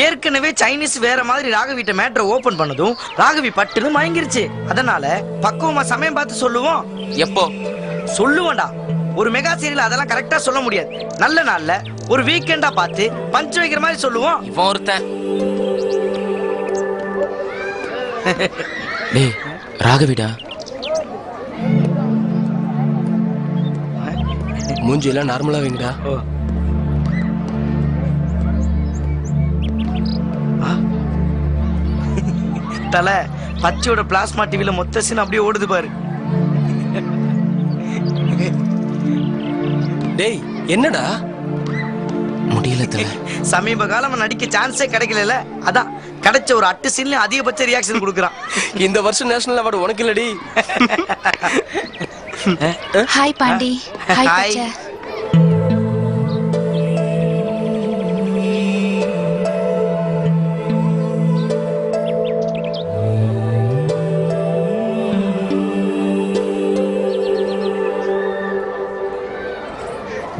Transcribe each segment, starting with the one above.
ஏற்கனவே சைனீஸ் வேற மாதிரி ராகவிட்ட மேட்டரை ஓபன் பண்ணதும் ராகவி பட்டுன்னு மயங்கிருச்சு. அதனால பக்குவமா சமயம் பார்த்து சொல்லுவோம். எப்போ சொல்லுவோம்டா. ஒரு மெகா சீரியல் அதெல்லாம் கரெக்டா சொல்ல முடியாது. நல்ல நாள்ல ஒரு வீக்கெண்டா பார்த்து பஞ்ச் வைக்கிற மாதிரி சொல்லுவோம். இவன் ஒருத்தன். டேய் ராகவிடா, மூஞ்சி எல்லாம் நார்மலா வைங்கடா. தல பச்சையோட பிளாஸ்மா டிவில மொத்த சீன் அப்படியே ஓடுது பாரு. டேய் என்னடா முடியல தல. சமீப காலமா நடிக்க சான்ஸே கிடைக்கல. அதான் கிடைச்ச ஒரு 8 சீன்ல அதிகபட்ச ரியாக்ஷன் கொடுக்குறான். இந்த வருஷம் நேஷனல் அவார்டு உனக்கு இல்லடி. ஹாய் பாண்டி. ஹாய் பச்சை.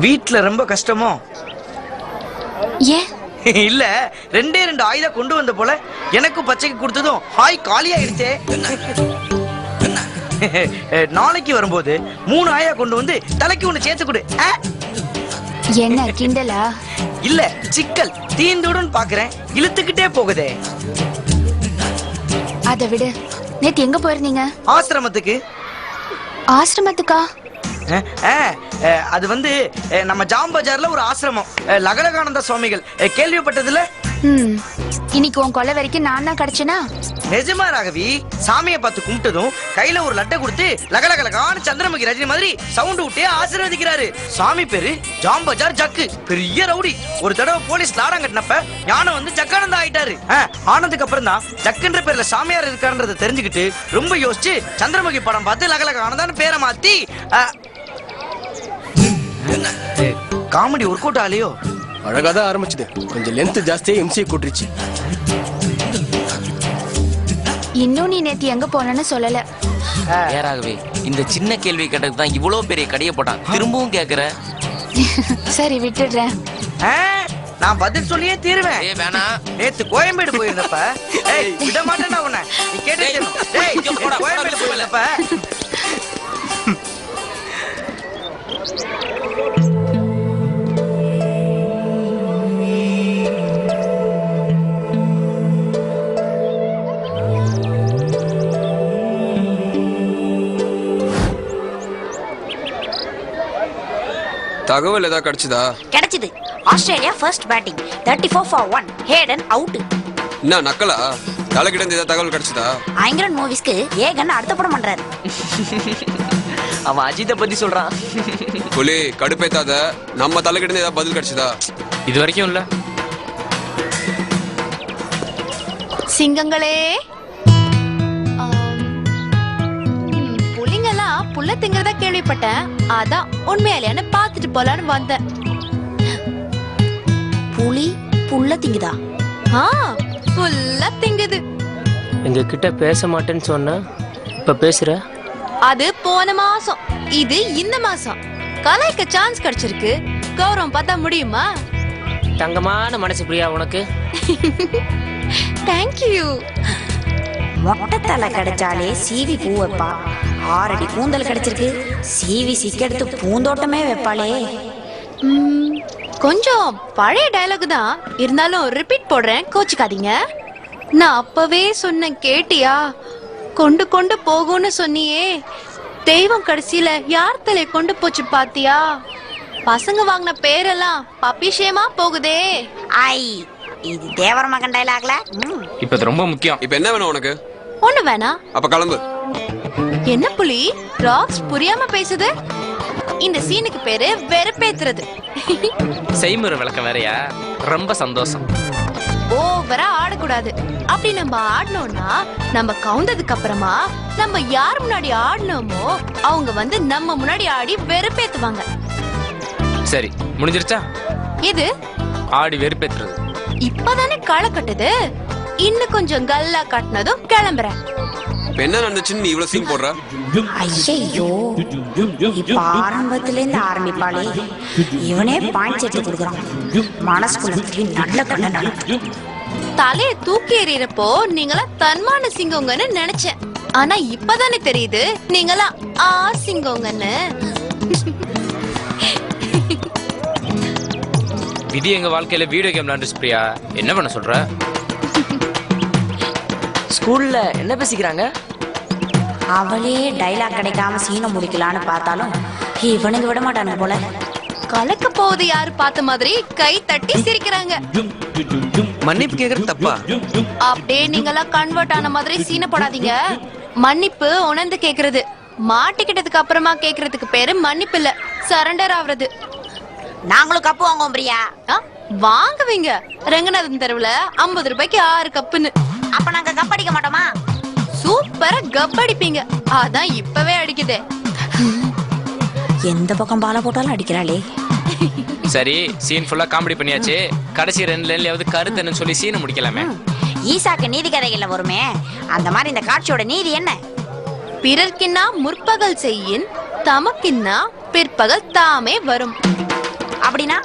வீட்ல ரொம்ப கஷ்டமோ? ஏன் இல்ல, 2 ஆயுதம் கொண்டு வந்த போல எனக்கும் பச்சைக்கு கொடுத்ததும் ஹாய் காலி ஆயிடுச்சே. நாளைக்கு வரும்போது 3 ஆயா கொண்டு வந்து தலைக்கு ஒண்ணு சேர்த்து கொடு. என்ன கிண்டலா? இல்ல சிக்கல் தீந்துடும் பாக்குறேன், இழுத்துக்கிட்டே போகுதே. அதை விடு. நேத்து எங்க போயிருந்தீங்க? ஆசிரமத்துக்கு. ஆசிரமத்துக்கா? அது வந்து நம்ம ஜாம் பஜார்ல ஒரு ஆசிரமம், லகலகானந்த சுவாமிகள். கேள்விப்பட்டதுல? இன்னைக்கு உன் கொலை வரைக்கும் நான் தான் கிடைச்சேனா? நிஜமா ராகவி, சாமியை பார்த்து கும்பிட்டதும் கையில ஒரு லட்டை கொடுத்து லகலகலகான சந்திரமுகி ரஜினி மாதிரி சவுண்ட் விட்டே ஆசீர்வதிக்கிறாரு. சாமி பேரு ஜாம் பஜார் ஜக்கு, பெரிய ரவுடி. ஒரு தடவை போலீஸ் லாடம் கட்டினப்ப ஞானம் வந்து ஜக்கானந்தா ஆயிட்டாரு. ஆனதுக்கு அப்புறம் தான் ஜக்குன்ற பேர்ல சாமியார் இருக்காருன்றதை தெரிஞ்சுக்கிட்டு ரொம்ப யோசிச்சு சந்திரமுகி படம் பார்த்து லகலகானந்தான்னு பேரை மாத்தி காமெடி ஒர்க் அவுட் ஆலையோ. அழகாதான் ஆரம்பிச்சது, கொஞ்சம் லென்த் ஜாஸ்தியா எம்சி கூட்டிருச்சு. இன்னும் நீ நேத்து எங்க போனன்னு சொல்லல. ஏராகவே இந்த சின்ன கேள்வி கேட்டதுக்கு தான் இவ்வளவு பெரிய கடைய போட்டான். திரும்பவும் கேக்குற. சரி விட்டுடுறேன். நான் பதில் சொல்லியே தீருவேன். வேணா, நேத்து கோயம்பேடு போயிருந்தப்ப விட மாட்டேன்னா உன்னை நீ கேட்டு கோயம்பேடு போயிருந்தப்ப தகவல் ஏதாவது கிடைச்சதா? கிடைச்சது. Australia first batting 34 for 1, Haden out. என்ன நக்கலா? தலைகிட்ட இருந்து ஏதாவது தகவல் கிடைச்சதா? ஐங்கரன் மூவிஸ்க்கு ஏகன் அடுத்த படம் பண்றாரு. அவன் அஜித்தை பத்தி சொல்றான். புலி கடுப்பேத்தாத, நம்ம தலைகிட்ட இருந்து ஏதாவது பதில் கிடைச்சதா? இது வரைக்கும் இல்ல. சிங்கங்களே, புலிங்கெல்லாம் புல்ல திங்கறதா கேள்விப்பட்டேன். அதான் உண்மையாலேன்னு பாத்துட்டு போலான்னு வந்தேன். புலி புல்ல திங்குதா? புல்ல திங்குது. எங்க கிட்ட பேச மாட்டேன்னு சொன்ன, இப்ப பேசுற. அது போன மாசம், இது இந்த மாசம். கலாய்க்க சான்ஸ் கிடைச்சிருக்கு. கௌரவம் பார்த்தா முடியுமா? தங்கமான மனசு பிரியா உனக்கு. தேங்க்யூ. மொட்டை தலை கிடைச்சாலே சீவி பூ வைப்பா. 6 அடி கூந்தல் கிடைச்சிருக்கு, சீவி சிக்கெடுத்து பூந்தோட்டமே வைப்பாளே. கொஞ்சம் பழைய டயலாக் தான் இருந்தாலும் ரிப்பீட் போடுறேன், கோச்சுக்காதீங்க. நான் அப்பவே சொன்னேன், கேட்டியா? கொண்டு கொண்டு போகும்னு சொன்னியே, தெய்வம் கடைசியில யார் தலை கொண்டு போச்சு பாத்தியா? பசங்க வாங்கின பேரெல்லாம் பப்பிஷேமா போகுதே. ஐ, இது தேவர மகன் டயலாக்ல. இப்ப இது ரொம்ப முக்கியம். இப்ப என்ன வேணும் உனக்கு? ஒண்ணு வேணா. அப்ப கிளம்பு. என்ன புலி ராக்ஸ் புரியாம பேசுது? இந்த சீனுக்கு பேரு வெறுப்பேத்துறது. செய்முறை விளக்கம் வேறையா? ரொம்ப சந்தோஷம். ஓவரா ஆடக்கூடாது. அப்படி நம்ம ஆடணும்னா நம்ம கவுந்ததுக்கு அப்புறமா நம்ம யார் முன்னாடி ஆடணுமோ அவங்க வந்து நம்ம முன்னாடி ஆடி வெறுப்பேத்துவாங்க. சரி முடிஞ்சிருச்சா? இது ஆடி இப்ப என்ன நடந்துச்சுன்னு நீ இவ்வளவு சீன் போடுற? ஐயோ இப்ப ஆரம்பத்துல இருந்து ஆரம்பிப்பாளே, இவனே பாயிண்ட் எடுத்து கொடுக்குறான். மனசுக்குள்ள நல்ல கண்ண தலைய தூக்கி எறியறப்போ நீங்களா தன்மான சிங்கங்கன்னு நினைச்சேன். ஆனா இப்பதானே தெரியுது நீங்களா சிங்கங்கன்னு. விதி எங்க வாழ்க்கையில வீடியோ கேம் விளையாண்டு பிரியா, என்ன பண்ண சொல்ற? ஸ்கூல்ல என்ன பேசிக்கிறாங்க? அவளே டைலாக் கிடைக்காம சீனை முடிக்கலான்னு பார்த்தாலும் இவனுக்கு விட மாட்டானு போல. கலக்க போவது யாரு பார்த்த மாதிரி கை தட்டி சிரிக்கிறாங்க. மன்னிப்பு கேக்குறது தப்பா? அப்படியே நீங்களா கன்வெர்ட் ஆன மாதிரி சீனை போடாதீங்க. மன்னிப்பு உணர்ந்து கேக்குறது. மாட்டிக்கிட்டதுக்கு அப்புறமா கேக்குறதுக்கு பேரு மன்னிப்பு இல்ல, சரண்டர் ஆவறது. நாங்களும் கப்பு வாங்குவோம் பிரியா. வாங்குவீங்க. ரங்கநாதன் தெருவுல 50 ரூபாய்க்கு 6 கப்புன்னு. அப்ப நாங்க கப் அடிக்க மாட்டோமா? சூப்பரா கப் அடிப்பீங்க. அதான் இப்பவே அடிக்குதே. எந்த பக்கம் பால போட்டாலும் அடிக்கிறாளே. சரி, சீன் ஃபுல்லா காமெடி பண்ணியாச்சு. கடைசி 2 லைன்லயாவது கருத்துன்னு சொல்லி சீனை முடிக்கலாமே. ஈசாக்கு நீதி கதைகள்ல வருமே, அந்த மாதிரி இந்த காட்சியோட நீதி என்ன? பிறர்க்கின்னா முற்பகல் செய்யின், தமக்கின்னா பிற்பகல் தாமே வரும். அப்படின்னா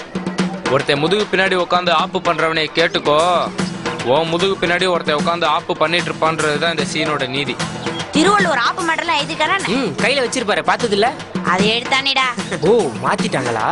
ஒருத்தன் முதுகு பின்னாடி உட்காந்து ஆப்பு பண்றவனை கேட்டுக்கோ, உன் முதுகு பின்னாடி ஒருத்தன் உட்காந்து ஆப்பு பண்ணிட்டு இருப்பான்றதுதான் இந்த சீனோட நீதி. திருவள்ளுவர் ஆப்பு மட்டும் எழுதிட்டானே, கையில வச்சிருப்பாரு, பார்த்தது இல்ல? அது எழுத்தானிடா. ஓ, மாத்திட்டாங்களா?